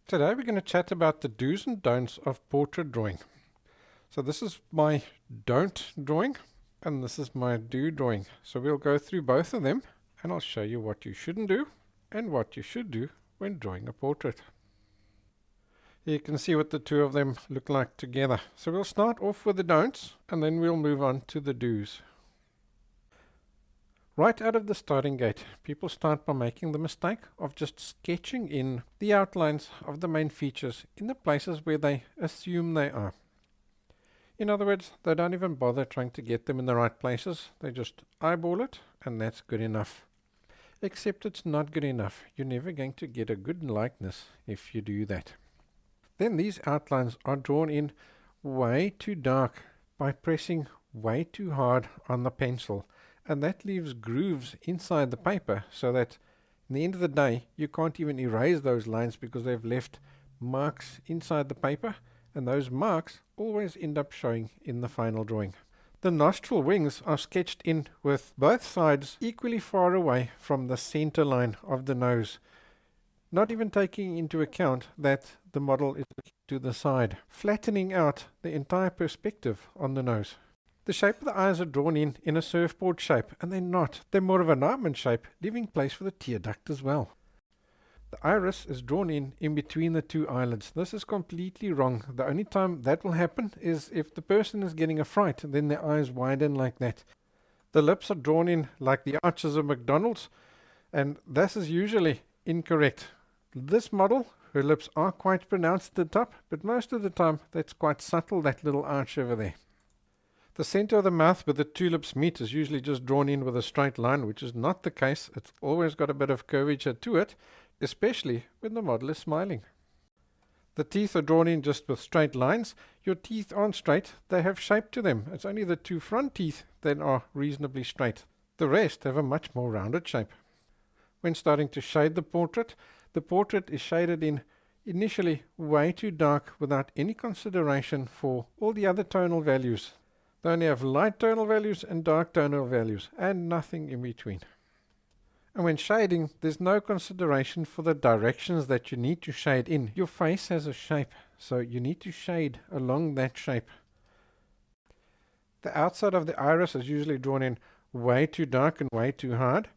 Today we're going to chat about the do's and don'ts of portrait drawing. So this is my don't drawing and this is my do drawing. So we'll go through both of them and I'll show you what you shouldn't do and what you should do when drawing a portrait. You can see what the two of them look like together. So we'll start off with the don'ts and then we'll move on to the do's. Right out of the starting gate, people start by making the mistake of just sketching in the outlines of the main features in the places where they assume they are. In other words, they don't even bother trying to get them in the right places. They just eyeball it and that's good enough. Except it's not good enough. You're never going to get a good likeness if you do that. Then these outlines are drawn in way too dark by pressing way too hard on the pencil. And that leaves grooves inside the paper so that in the end of the day you can't even erase those lines because they've left marks inside the paper, and those marks always end up showing in the final drawing. The nostril wings are sketched in with both sides equally far away from the center line of the nose, not even taking into account that the model is looking to the side, flattening out the entire perspective on the nose. The shape of the eyes are drawn in a surfboard shape, and they're not. They're more of an almond shape, leaving place for the tear duct as well. The iris is drawn in between the two eyelids. This is completely wrong. The only time that will happen is if the person is getting a fright, then their eyes widen like that. The lips are drawn in like the arches of McDonald's, and this is usually incorrect. This model, her lips are quite pronounced at the top, but most of the time that's quite subtle, that little arch over there. The center of the mouth where the two lips meet is usually just drawn in with a straight line, which is not the case. It's always got a bit of curvature to it, especially when the model is smiling. The teeth are drawn in just with straight lines. Your teeth aren't straight, they have shape to them. It's only the two front teeth that are reasonably straight. The rest have a much more rounded shape. When starting to shade the portrait is shaded in initially way too dark without any consideration for all the other tonal values. They only have light tonal values and dark tonal values, and nothing in between. And when shading, there's no consideration for the directions that you need to shade in. Your face has a shape, so you need to shade along that shape. The outside of the iris is usually drawn in way too dark and way too hard.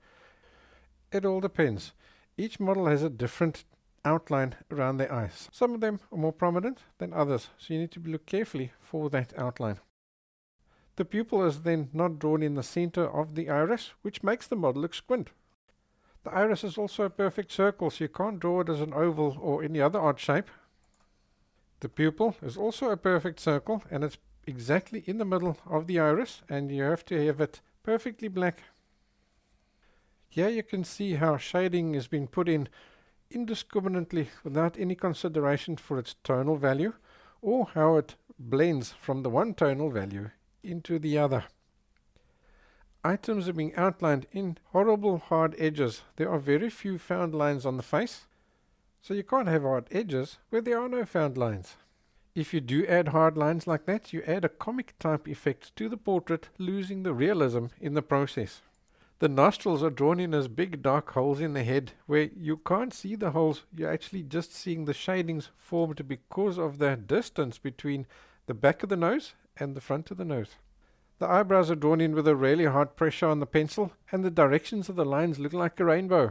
It all depends. Each model has a different outline around their eyes. Some of them are more prominent than others, so you need to look carefully for that outline. The pupil is then not drawn in the center of the iris, which makes the model look squint. The iris is also a perfect circle, so you can't draw it as an oval or any other odd shape. The pupil is also a perfect circle, and it's exactly in the middle of the iris, and you have to have it perfectly black. Here you can see how shading has been put in indiscriminately without any consideration for its tonal value, or how it blends from the one tonal value into the other. Items are being outlined in horrible hard edges. There are very few found lines on the face, so you can't have hard edges where there are no found lines. If you do add hard lines like that, you add a comic type effect to the portrait, losing the realism in the process. The nostrils are drawn in as big dark holes in the head where you can't see the holes, you're actually just seeing the shadings formed because of the distance between the back of the nose and the front of the nose. The eyebrows are drawn in with a really hard pressure on the pencil, and the directions of the lines look like a rainbow.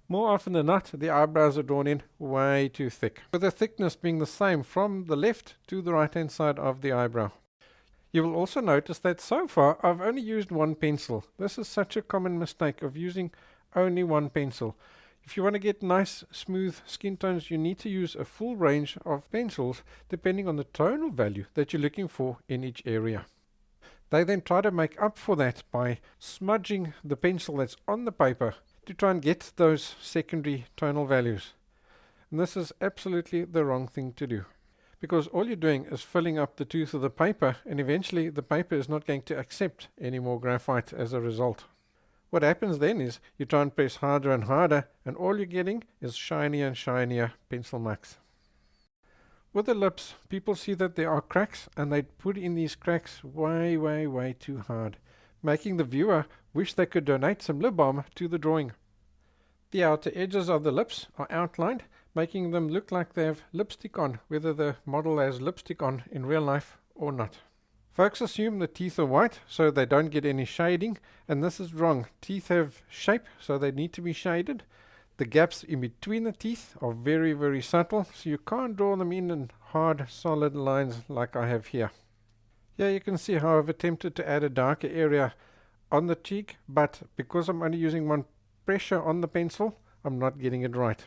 More often than not, the eyebrows are drawn in way too thick, with the thickness being the same from the left to the right hand side of the eyebrow. You will also notice that so far I've only used one pencil. This is such a common mistake of using only one pencil. If you want to get nice, smooth skin tones, you need to use a full range of pencils depending on the tonal value that you're looking for in each area. They then try to make up for that by smudging the pencil that's on the paper to try and get those secondary tonal values. And this is absolutely the wrong thing to do, because all you're doing is filling up the tooth of the paper, and eventually the paper is not going to accept any more graphite as a result. What happens then is you try and press harder and harder, and all you're getting is shinier and shinier pencil marks. With the lips, people see that there are cracks, and they put in these cracks way too hard, making the viewer wish they could donate some lip balm to the drawing. The outer edges of the lips are outlined making them look like they have lipstick on, whether the model has lipstick on in real life or not. Folks assume the teeth are white so they don't get any shading, and this is wrong. Teeth have shape, so they need to be shaded. The gaps in between the teeth are very, very subtle, so you can't draw them in hard, solid lines like I have here. Here you can see how I've attempted to add a darker area on the cheek, but because I'm only using one pressure on the pencil, I'm not getting it right.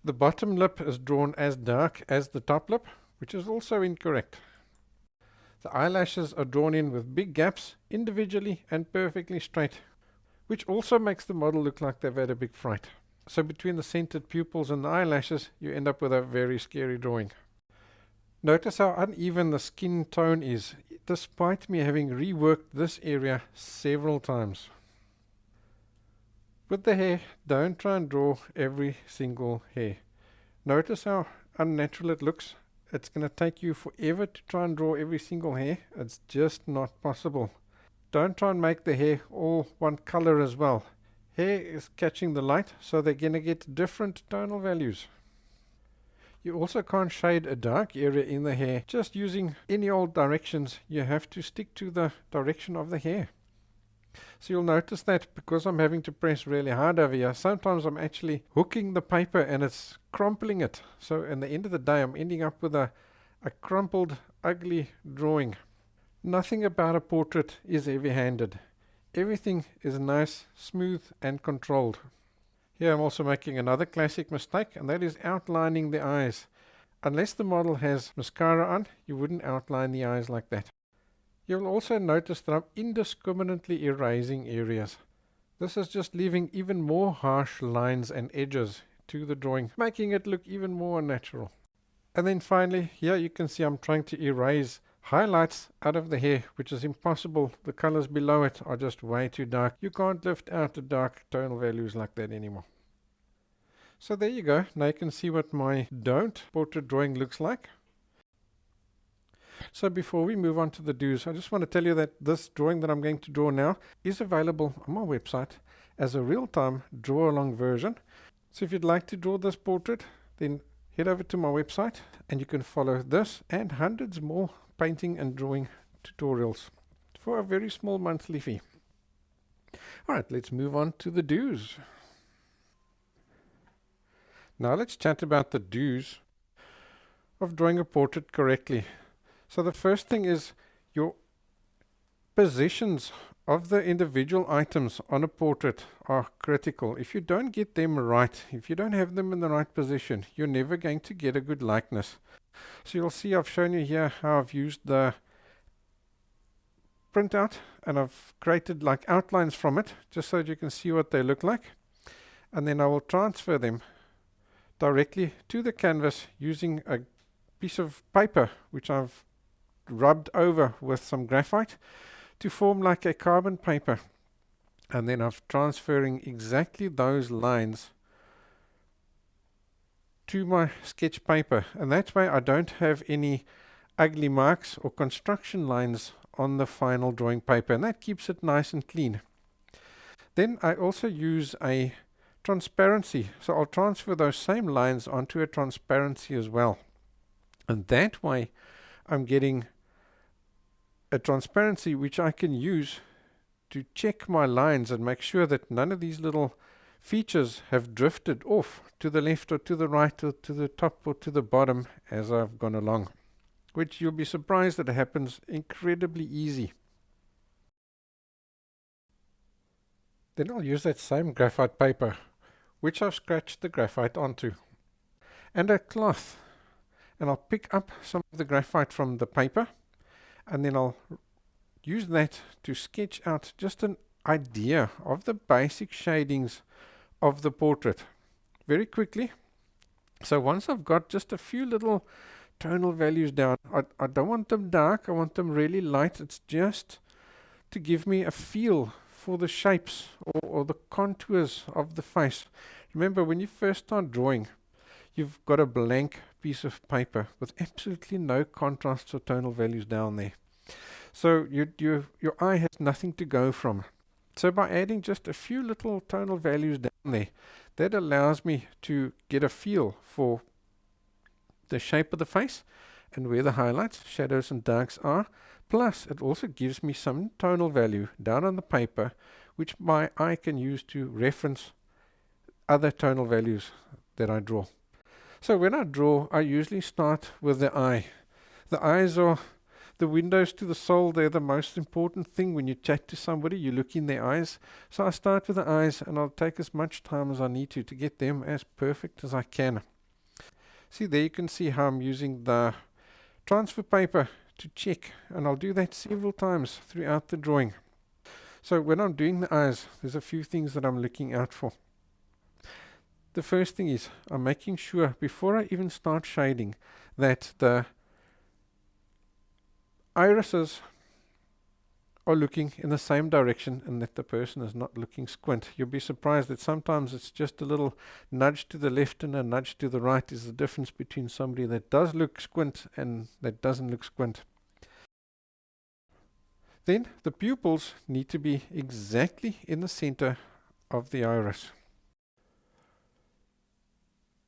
The bottom lip is drawn as dark as the top lip, which is also incorrect. The eyelashes are drawn in with big gaps individually and perfectly straight, which also makes the model look like they've had a big fright. So between the centered pupils and the eyelashes, you end up with a very scary drawing. Notice how uneven the skin tone is, despite me having reworked this area several times. With the hair, don't try and draw every single hair. Notice how unnatural it looks. It's going to take you forever to try and draw every single hair. It's just not possible. Don't try and make the hair all one color as well. Hair is catching the light, so they're going to get different tonal values. You also can't shade a dark area in the hair just using any old directions. You have to stick to the direction of the hair. So you'll notice that because I'm having to press really hard over here, sometimes I'm actually hooking the paper and it's crumpling it. So in the end of the day, I'm ending up with a crumpled, ugly drawing. Nothing about a portrait is heavy-handed. Everything is nice, smooth and controlled. Here I'm also making another classic mistake, and that is outlining the eyes. Unless the model has mascara on, you wouldn't outline the eyes like that. You'll also notice that I'm indiscriminately erasing areas. This is just leaving even more harsh lines and edges to the drawing, making it look even more unnatural. And then finally, here you can see I'm trying to erase highlights out of the hair, which is impossible. The colors below it are just way too dark. You can't lift out the dark tonal values like that anymore. So there you go. Now you can see what my don't portrait drawing looks like. So before we move on to the do's, I just want to tell you that this drawing that I'm going to draw now is available on my website as a real-time draw-along version. So if you'd like to draw this portrait, then head over to my website and you can follow this and hundreds more painting and drawing tutorials for a very small monthly fee. Alright, let's move on to the do's. Now let's chat about the do's of drawing a portrait correctly. So the first thing is your positions of the individual items on a portrait are critical. If you don't get them right, if you don't have them in the right position, you're never going to get a good likeness. So you'll see I've shown you here how I've used the printout and I've created like outlines from it just so that you can see what they look like. And then I will transfer them directly to the canvas using a piece of paper which I've rubbed over with some graphite to form like a carbon paper, and then I'm transferring exactly those lines to my sketch paper, and that way I don't have any ugly marks or construction lines on the final drawing paper, and that keeps it nice and clean. Then I also use a transparency, so I'll transfer those same lines onto a transparency as well, and that way I'm getting a transparency which I can use to check my lines and make sure that none of these little features have drifted off to the left or to the right or to the top or to the bottom as I've gone along, which you'll be surprised that it happens incredibly easy. Then I'll use that same graphite paper which I've scratched the graphite onto and a cloth, and I'll pick up some of the graphite from the paper and then I'll use that to sketch out just an idea of the basic shadings of the portrait very quickly. So once I've got just a few little tonal values down, I don't want them dark, I want them really light. It's just to give me a feel for the shapes or the contours of the face. Remember, when you first start drawing, you've got a blank piece of paper with absolutely no contrasts or tonal values down there. So your eye has nothing to go from. So by adding just a few little tonal values down, there. That allows me to get a feel for the shape of the face and where the highlights, shadows and darks are. Plus, it also gives me some tonal value down on the paper, which my eye can use to reference other tonal values that I draw. So when I draw, I usually start with the eye. The eyes are the windows to the soul. They're the most important thing when you chat to somebody. You look in their eyes. So I start with the eyes, and I'll take as much time as I need to get them as perfect as I can. See, there you can see how I'm using the transfer paper to check, and I'll do that several times throughout the drawing. So when I'm doing the eyes, there's a few things that I'm looking out for. The first thing is I'm making sure before I even start shading that the irises are looking in the same direction and that the person is not looking squint. You'll be surprised that sometimes it's just a little nudge to the left and a nudge to the right is the difference between somebody that does look squint and that doesn't look squint. Then the pupils need to be exactly in the center of the iris.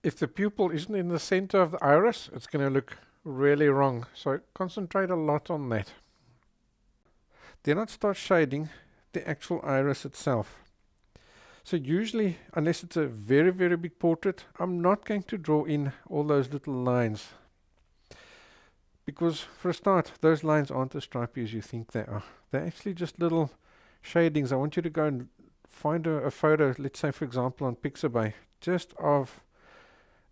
If the pupil isn't in the center of the iris, it's going to look really wrong. So concentrate a lot on that. Then I'd start shading the actual iris itself. So usually, unless it's a very, very big portrait, I'm not going to draw in all those little lines. Because for a start, those lines aren't as stripy as you think they are. They're actually just little shadings. I want you to go and find a photo, let's say for example on Pixabay, just of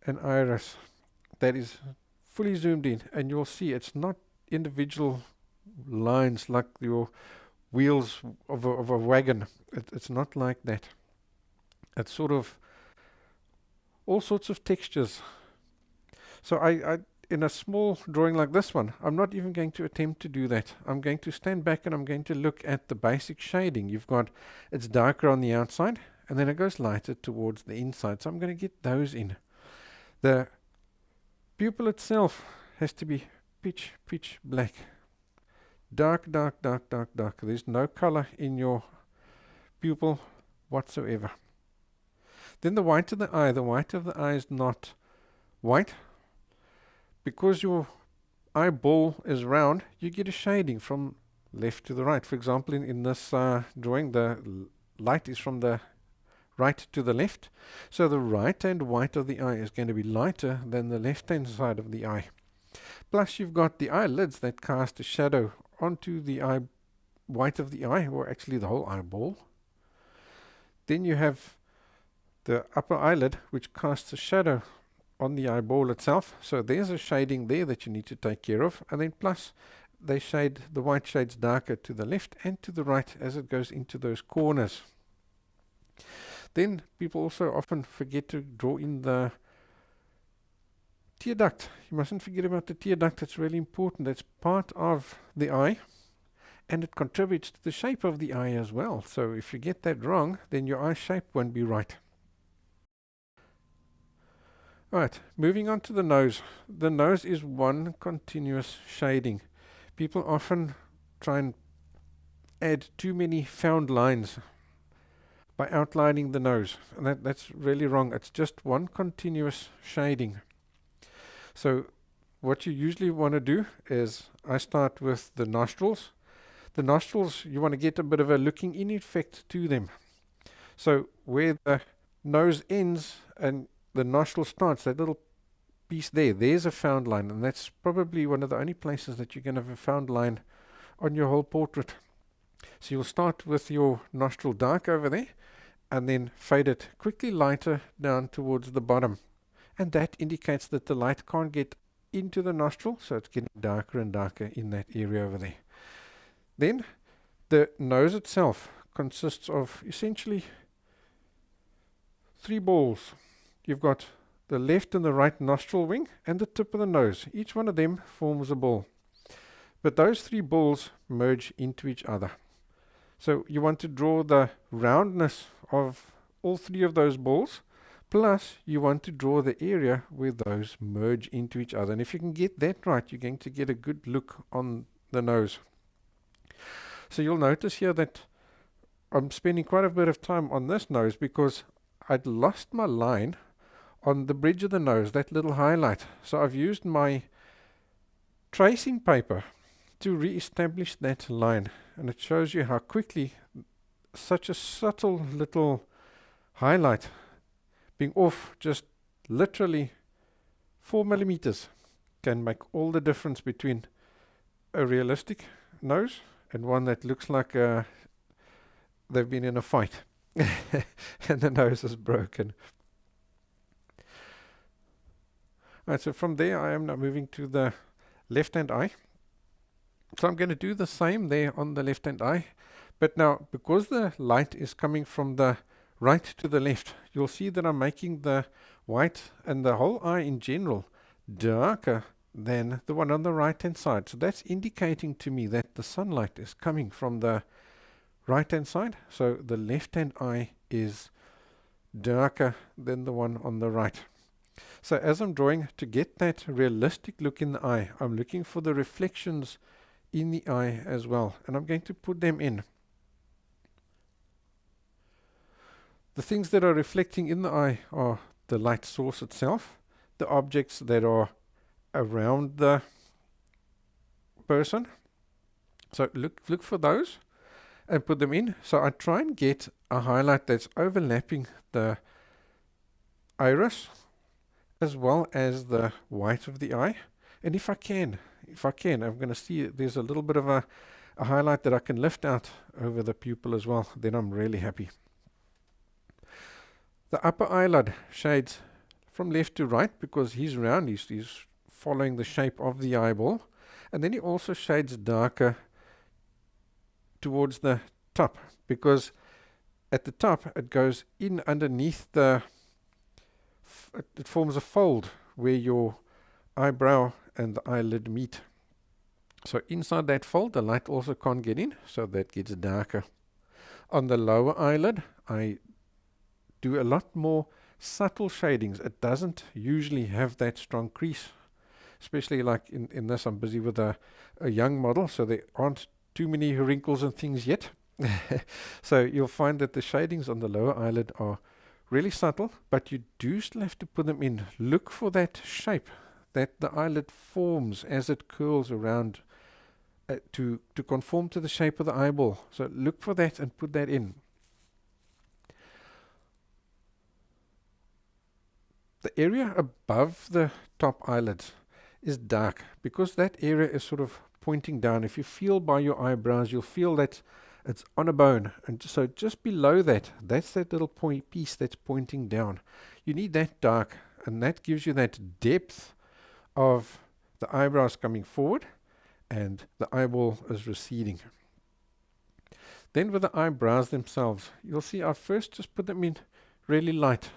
an iris that is fully zoomed in, and you'll see it's not individual lines like your wheels of a wagon. It's not like that. It's sort of all sorts of textures. So I in a small drawing like this one, I'm not even going to attempt to do that. I'm going to stand back and I'm going to look at the basic shading. You've got, it's darker on the outside and then it goes lighter towards the inside. So I'm going to get those in. The pupil itself has to be pitch black. Dark, dark, dark, dark, dark. There's no color in your pupil whatsoever. Then the white of the eye. The white of the eye is not white. Because your eyeball is round, you get a shading from left to the right. For example, in this drawing, the light is from the right to the left. So the right-hand white of the eye is going to be lighter than the left-hand side of the eye. Plus, you've got the eyelids that cast a shadow onto the eye white of the eye, or actually the whole eyeball. Then you have the upper eyelid, which casts a shadow on the eyeball itself. So there's a shading there that you need to take care of. And then plus, they shade, the white shades darker to the left and to the right as it goes into those corners. Then people also often forget to draw in the tear duct. You mustn't forget about the tear duct. It's really important. It's part of the eye and it contributes to the shape of the eye as well. So if you get that wrong, then your eye shape won't be right. Alright, moving on to the nose. The nose is one continuous shading. People often try and add too many found lines by outlining the nose, and that's really wrong. It's just one continuous shading. So what you usually want to do is I start with the nostrils. The nostrils, you want to get a bit of a looking in effect to them. So where the nose ends and the nostril starts, that little piece there's a found line, and that's probably one of the only places that you're going to have a found line on your whole portrait. So you'll start with your nostril dark over there and then fade it quickly lighter down towards the bottom, and that indicates that the light can't get into the nostril, so it's getting darker and darker in that area over there. Then the nose itself consists of essentially 3 balls. You've got the left and the right nostril wing and the tip of the nose. Each one of them forms a ball. But those 3 balls merge into each other. So you want to draw the roundness of all 3 of those balls, plus you want to draw the area where those merge into each other. And if you can get that right, you're going to get a good look on the nose. So you'll notice here that I'm spending quite a bit of time on this nose because I'd lost my line on the bridge of the nose, that little highlight. So I've used my tracing paper to re-establish that line, and it shows you how quickly such a subtle little highlight being off just literally 4 millimeters can make all the difference between a realistic nose and one that looks like they've been in a fight and the nose is broken. Right, so from there I am now moving to the left hand eye. So I'm going to do the same there on the left hand eye, but now because the light is coming from the right to the left, you'll see that I'm making the white and the whole eye in general darker than the one on the right hand side. So that's indicating to me that the sunlight is coming from the right hand side. So the left hand eye is darker than the one on the right. So as I'm drawing, to get that realistic look in the eye, I'm looking for the reflections in the eye as well, and I'm going to put them in. The things that are reflecting in the eye are the light source itself, the objects that are around the person. So look for those and put them in. So I try and get a highlight that's overlapping the iris as well as the white of the eye. And if I can, I'm going to see there's a little bit of a highlight that I can lift out over the pupil as well. Then I'm really happy. The upper eyelid shades from left to right because he's round, he's following the shape of the eyeball. And then he also shades darker towards the top because at the top it goes in underneath the, it forms a fold where your eyebrow and the eyelid meet. So inside that fold the light also can't get in, so that gets darker. On the lower eyelid I do a lot more subtle shadings. It doesn't usually have that strong crease, especially like in this. I'm busy with a young model, so there aren't too many wrinkles and things yet. So you'll find that the shadings on the lower eyelid are really subtle, but you do still have to put them in. Look for that shape that the eyelid forms as it curls around to conform to the shape of the eyeball. So look for that and put that in. The area above the top eyelids is dark because that area is sort of pointing down. If you feel by your eyebrows, you'll feel that it's on a bone. And so just below that, that's that little piece that's pointing down. You need that dark, and that gives you that depth of the eyebrows coming forward and the eyeball is receding. Then with the eyebrows themselves, you'll see I first just put them in really light.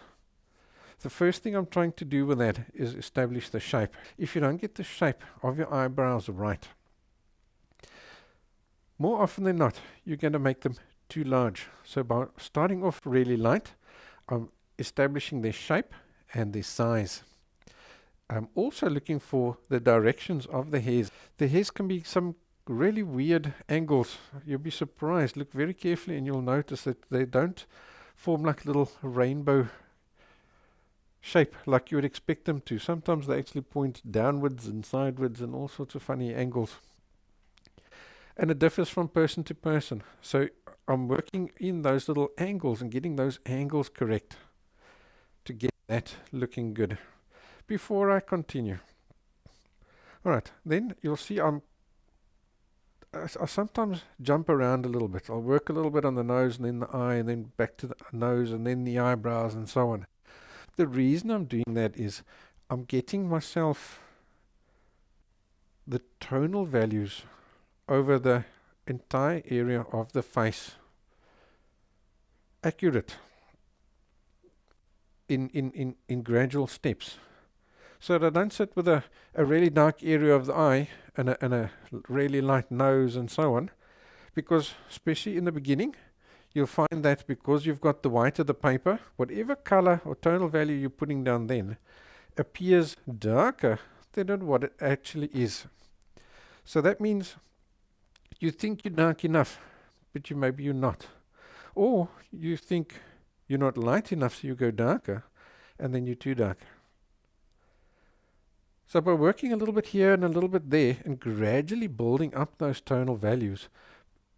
The first thing I'm trying to do with that is establish the shape. If you don't get the shape of your eyebrows right, more often than not, you're going to make them too large. So by starting off really light, I'm establishing their shape and their size. I'm also looking for the directions of the hairs. The hairs can be some really weird angles. You'll be surprised. Look very carefully and you'll notice that they don't form like little rainbow shape like you would expect them to. Sometimes they actually point downwards and sideways and all sorts of funny angles. And it differs from person to person. So I'm working in those little angles and getting those angles correct to get that looking good. Before I continue. Alright, then you'll see I sometimes jump around a little bit. I'll work a little bit on the nose and then the eye and then back to the nose and then the eyebrows and so on. The reason I'm doing that is I'm getting myself the tonal values over the entire area of the face accurate in gradual steps. So that I don't sit with a really dark area of the eye and a really light nose and so on, because especially in the beginning, you'll find that because you've got the white of the paper, whatever color or tonal value you're putting down then appears darker than what it actually is. So that means you think you're dark enough, but maybe you're not. Or you think you're not light enough, so you go darker, and then you're too dark. So by working a little bit here and a little bit there and gradually building up those tonal values,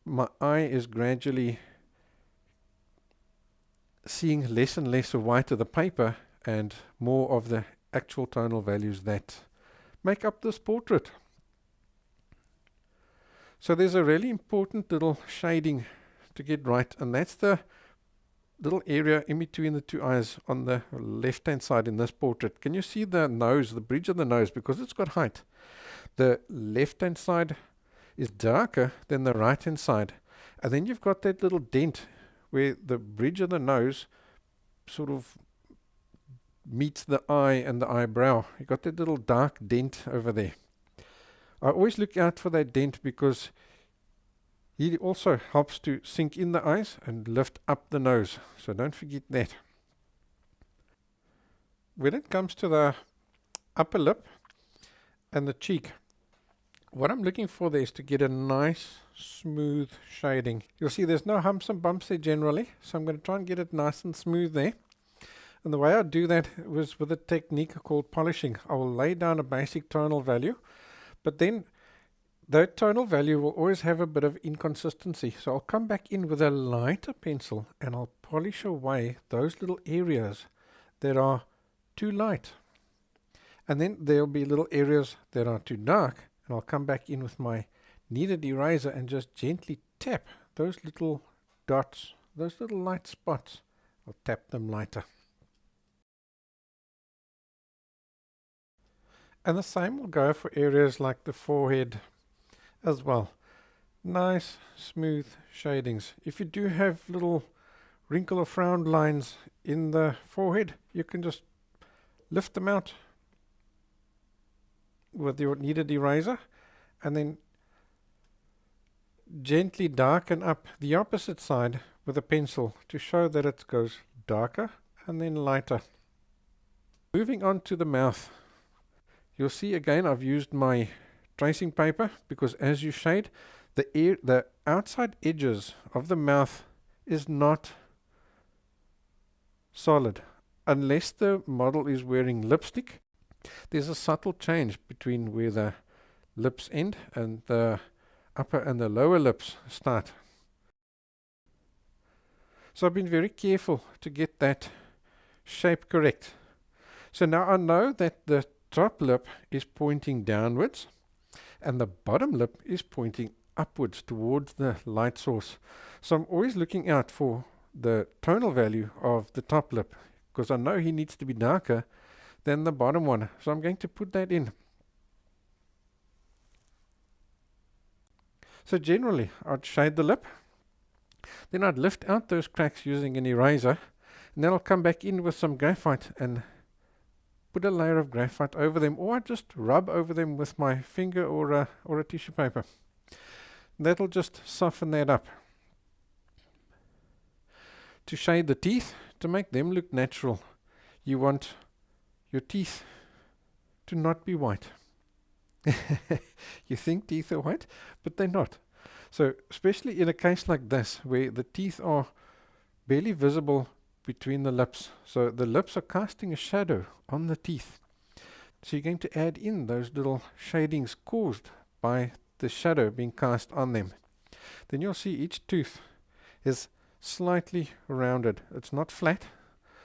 my eye is gradually seeing less and less of white of the paper and more of the actual tonal values that make up this portrait. So there's a really important little shading to get right, and that's the little area in between the two eyes on the left hand side in this portrait. Can you see the nose, the bridge of the nose, because it's got height? The left hand side is darker than the right hand side, and then you've got that little dent where the bridge of the nose sort of meets the eye and the eyebrow. You've got that little dark dent over there. I always look out for that dent because he also helps to sink in the eyes and lift up the nose. So don't forget that. When it comes to the upper lip and the cheek, what I'm looking for there is to get a nice smooth shading. You'll see there's no humps and bumps there generally, so I'm going to try and get it nice and smooth there. And the way I do that was with a technique called polishing. I will lay down a basic tonal value, but then that tonal value will always have a bit of inconsistency. So I'll come back in with a lighter pencil and I'll polish away those little areas that are too light. And then there'll be little areas that are too dark, and I'll come back in with my kneaded eraser and just gently tap those little dots, those little light spots. I'll tap them lighter. And the same will go for areas like the forehead as well. Nice, smooth shadings. If you do have little wrinkle or frown lines in the forehead, you can just lift them out with your kneaded eraser and then gently darken up the opposite side with a pencil to show that it goes darker and then lighter. Moving on to the mouth, you'll see again I've used my tracing paper because as you shade, the outside edges of the mouth is not solid. Unless the model is wearing lipstick, there's a subtle change between where the lips end and the upper and the lower lips start. So I've been very careful to get that shape correct. So now I know that the top lip is pointing downwards and the bottom lip is pointing upwards towards the light source. So I'm always looking out for the tonal value of the top lip because I know he needs to be darker than the bottom one. So I'm going to put that in. So generally I'd shade the lip, then I'd lift out those cracks using an eraser, and then I'll come back in with some graphite and put a layer of graphite over them, or I just rub over them with my finger or a tissue paper. That'll just soften that up. To shade the teeth, to make them look natural, you want your teeth to not be white. You think teeth are white, but they're not. So especially in a case like this, where the teeth are barely visible between the lips. So the lips are casting a shadow on the teeth. So you're going to add in those little shadings caused by the shadow being cast on them. Then you'll see each tooth is slightly rounded. It's not flat.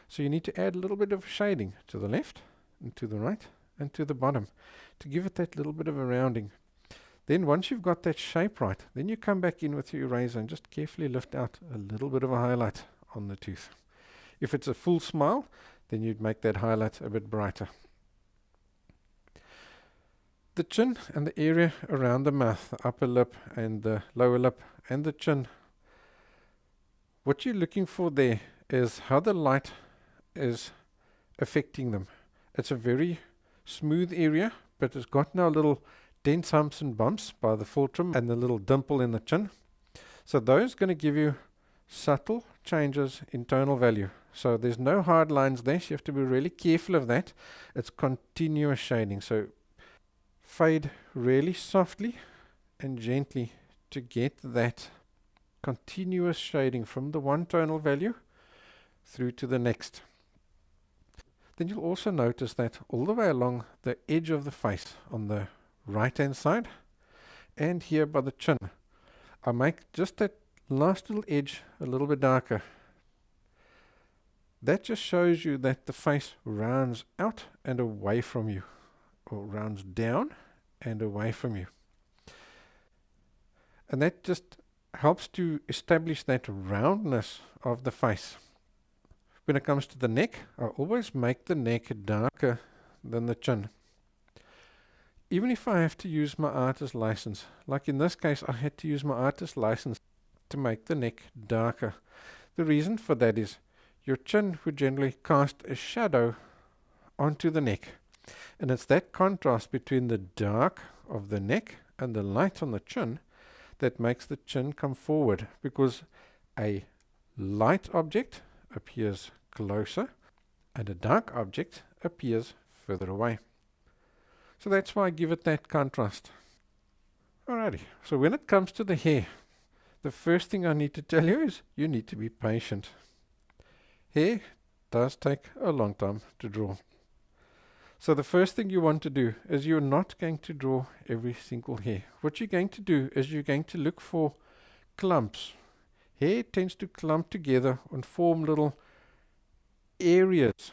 So you need to add a little bit of shading to the left and to the right and to the bottom to give it that little bit of a rounding. Then once you've got that shape right, then you come back in with your eraser and just carefully lift out a little bit of a highlight on the tooth. If it's a full smile, then you'd make that highlight a bit brighter. The chin and the area around the mouth, the upper lip and the lower lip and the chin, what you're looking for there is how the light is affecting them. It's a very smooth area, but it's got now little dents, humps and bumps by the fulcrum and the little dimple in the chin. So those are going to give you subtle changes in tonal value. So there's no hard lines there, so you have to be really careful of that. It's continuous shading. So fade really softly and gently to get that continuous shading from the one tonal value through to the next. Then you'll also notice that all the way along the edge of the face on the right hand side and here by the chin, I make just that last little edge a little bit darker. That just shows you that the face rounds out and away from you, or rounds down and away from you. And that just helps to establish that roundness of the face. When it comes to the neck, I always make the neck darker than the chin. Even if I have to use my artist license, like in this case I had to use my artist license to make the neck darker. The reason for that is your chin would generally cast a shadow onto the neck. And it's that contrast between the dark of the neck and the light on the chin that makes the chin come forward, because a light object appears closer and a dark object appears further away. So that's why I give it that contrast. Alrighty, so when it comes to the hair, the first thing I need to tell you is you need to be patient. Hair does take a long time to draw. So the first thing you want to do is you're not going to draw every single hair. What you're going to do is you're going to look for clumps. Hair tends to clump together and form little areas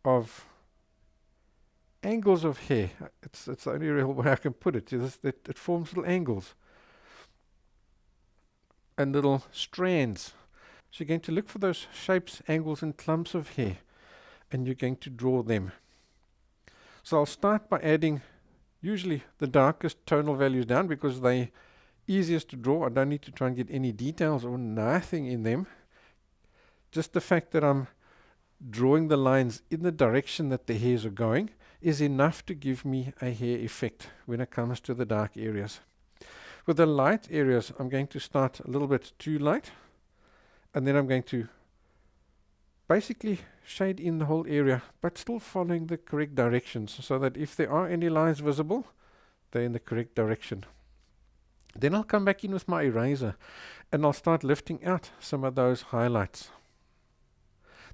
of angles of hair. It's the only real way I can put it. It forms little angles and little strands. So you're going to look for those shapes, angles and clumps of hair, and you're going to draw them. So I'll start by adding usually the darkest tonal values down because they're easiest to draw. I don't need to try and get any details or nothing in them. Just the fact that I'm drawing the lines in the direction that the hairs are going is enough to give me a hair effect when it comes to the dark areas. With the light areas, I'm going to start a little bit too light, and then I'm going to basically shade in the whole area, but still following the correct directions, so that if there are any lines visible, they're in the correct direction. Then I'll come back in with my eraser and I'll start lifting out some of those highlights.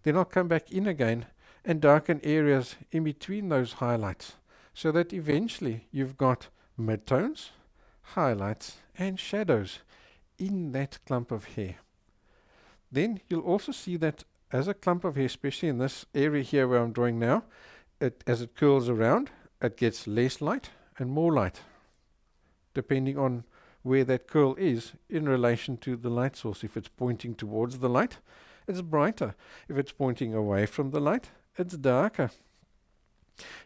Then I'll come back in again and darken areas in between those highlights, so that eventually you've got midtones, highlights and shadows in that clump of hair. Then you'll also see that as a clump of hair, especially in this area here where I'm drawing now, as it curls around, it gets less light and more light, depending on where that curl is in relation to the light source. If it's pointing towards the light, it's brighter. If it's pointing away from the light, it's darker.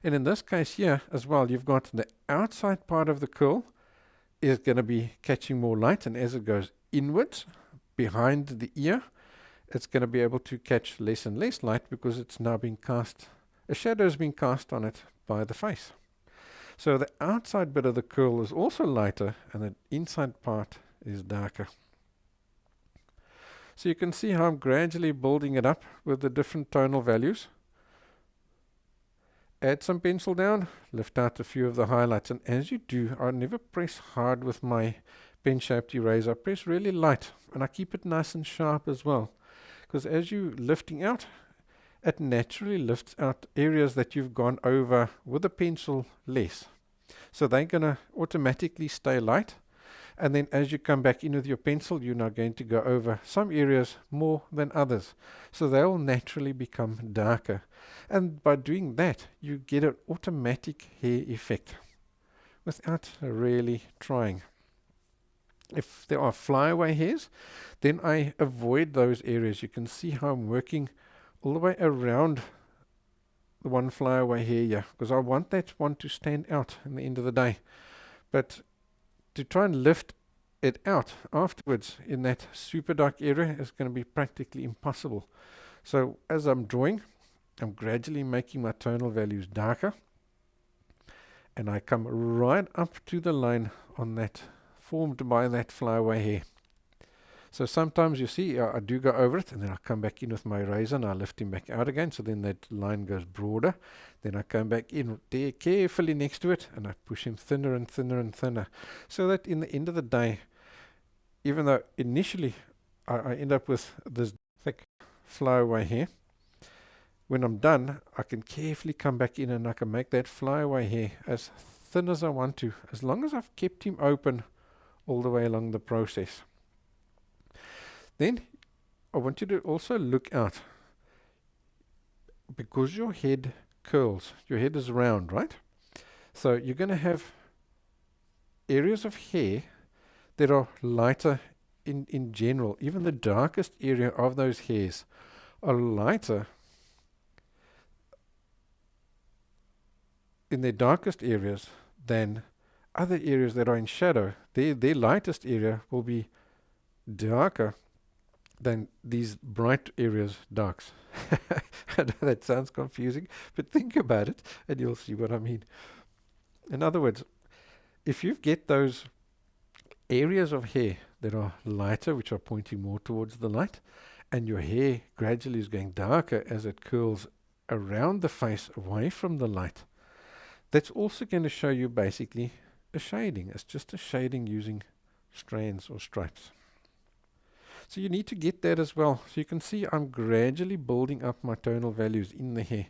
And in this case here as well, you've got the outside part of the curl is going to be catching more light, and as it goes inwards behind the ear, it's going to be able to catch less and less light because it's now being cast, a shadow is being cast on it by the face. So the outside bit of the curl is also lighter and the inside part is darker. So you can see how I'm gradually building it up with the different tonal values. Add some pencil down, lift out a few of the highlights, and as you do, I never press hard with my pen-shaped eraser. I press really light, and I keep it nice and sharp as well. Because as you're lifting out, it naturally lifts out areas that you've gone over with a pencil less. So they're going to automatically stay light. And then as you come back in with your pencil, you're now going to go over some areas more than others. So they'll naturally become darker. And by doing that, you get an automatic hair effect without really trying. If there are flyaway hairs, then I avoid those areas. You can see how I'm working all the way around the one flyaway hair here, because I want that one to stand out in the end of the day. But to try and lift it out afterwards in that super dark area is going to be practically impossible. So as I'm drawing, I'm gradually making my tonal values darker, and I come right up to the line on that formed by that flyaway hair. So sometimes you see I do go over it, and then I come back in with my eraser and I lift him back out again, so then that line goes broader. Then I come back in there carefully next to it and I push him thinner and thinner and thinner, so that in the end of the day, even though initially I end up with this thick flyaway hair. When I'm done, I can carefully come back in and I can make that flyaway hair as thin as I want to, as long as I've kept him open all the way along the process. Then I want you to also look out, because your head curls, your head is round, right? So you're going to have areas of hair that are lighter in general. Even the darkest area of those hairs are lighter in their darkest areas than other areas that are in shadow. Their lightest area will be darker than these bright areas darks. I know that sounds confusing, but think about it and you'll see what I mean. In other words, if you get those areas of hair that are lighter, which are pointing more towards the light, and your hair gradually is going darker as it curls around the face away from the light, that's also going to show you basically a shading. It's just a shading using strands or stripes. So you need to get that as well. So you can see I'm gradually building up my tonal values in the hair.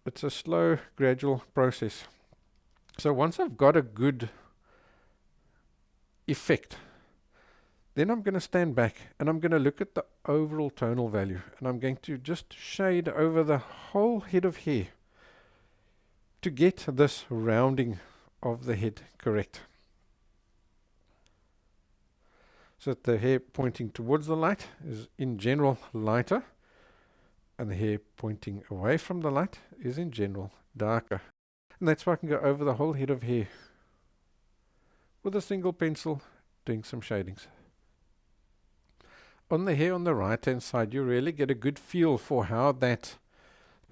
It's a slow, gradual process. So once I've got a good effect, then I'm going to stand back and I'm going to look at the overall tonal value, and I'm going to just shade over the whole head of hair to get this rounding of the head correct. So that the hair pointing towards the light is in general lighter, and the hair pointing away from the light is in general darker. And that's why I can go over the whole head of hair with a single pencil doing some shadings. On the hair on the right hand side, you really get a good feel for how that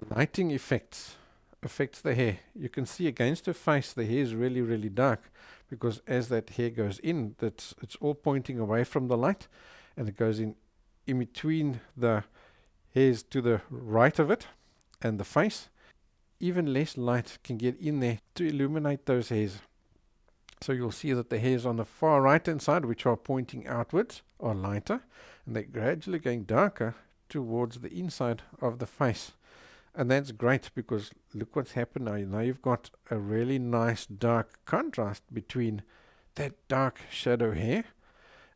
lighting affects the hair. You can see against her face the hair is really, really dark, because as that hair goes in, it's all pointing away from the light, and it goes in between the hairs to the right of it and the face. Even less light can get in there to illuminate those hairs. So you'll see that the hairs on the far right hand side, which are pointing outwards, are lighter, and they're gradually going darker towards the inside of the face. And that's great, because look what's happened now. Now you've got a really nice dark contrast between that dark shadow hair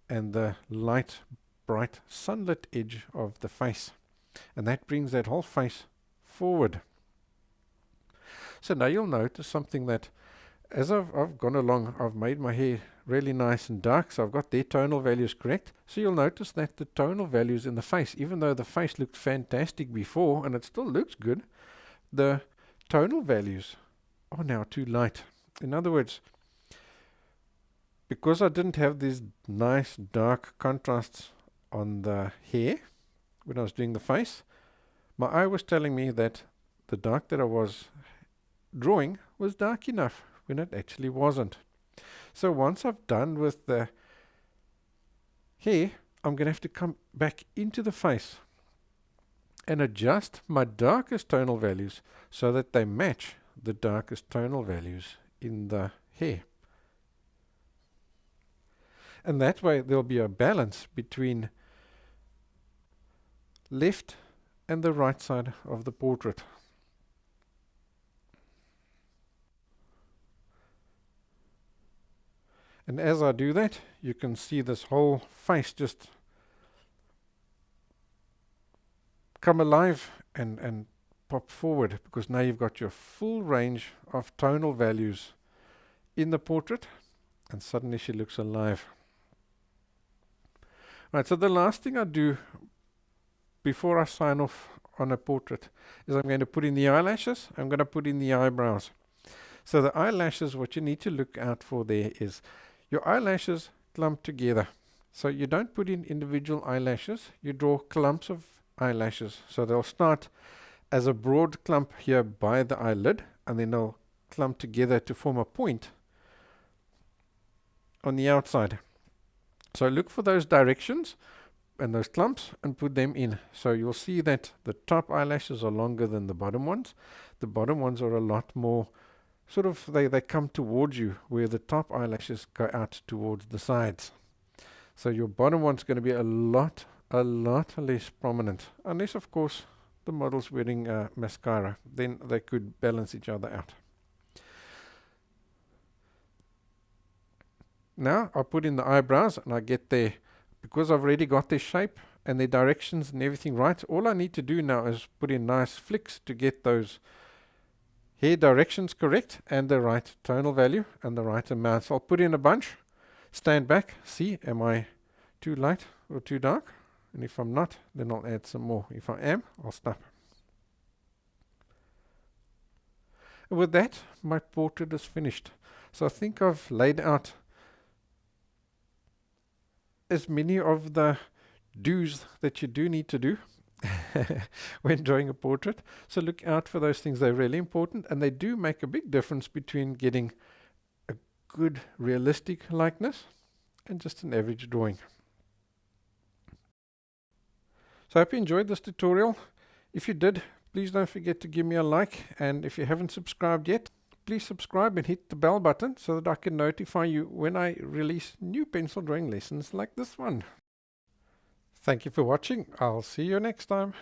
and the light, bright, sunlit edge of the face. And that brings that whole face forward. So now you'll notice something, that as I've gone along, I've made my hair really nice and dark, so I've got their tonal values correct. So you'll notice that the tonal values in the face, even though the face looked fantastic before, and it still looks good, the tonal values are now too light. In other words, because I didn't have these nice dark contrasts on the hair when I was doing the face, my eye was telling me that the dark that I was drawing was dark enough, when it actually wasn't. So once I've done with the hair, I'm going to have to come back into the face and adjust my darkest tonal values so that they match the darkest tonal values in the hair. And that way there'll be a balance between left and the right side of the portrait. And as I do that, you can see this whole face just come alive and pop forward, because now you've got your full range of tonal values in the portrait, and suddenly she looks alive. Right, so the last thing I do before I sign off on a portrait is I'm going to put in the eyelashes, I'm going to put in the eyebrows. So the eyelashes, what you need to look out for there is your eyelashes clump together. So you don't put in individual eyelashes, you draw clumps of eyelashes. So they'll start as a broad clump here by the eyelid, and then they'll clump together to form a point on the outside. So look for those directions and those clumps and put them in. So you'll see that the top eyelashes are longer than the bottom ones. The bottom ones are a lot more sort of, they come towards you, where the top eyelashes go out towards the sides. So your bottom one's going to be a lot less prominent. Unless, of course, the model's wearing mascara. Then they could balance each other out. Now I put in the eyebrows and I get there, because I've already got their shape and their directions and everything right. All I need to do now is put in nice flicks to get those hair directions correct and the right tonal value and the right amount. So I'll put in a bunch, stand back, see, am I too light or too dark? And if I'm not, then I'll add some more. If I am, I'll stop. And with that, my portrait is finished. So I think I've laid out as many of the do's that you do need to do when drawing a portrait. So look out for those things. They're really important, and they do make a big difference between getting a good realistic likeness and just an average drawing. So I hope you enjoyed this tutorial. If you did, please don't forget to give me a like, and if you haven't subscribed yet, please subscribe and hit the bell button so that I can notify you when I release new pencil drawing lessons like this one. Thank you for watching. I'll see you next time.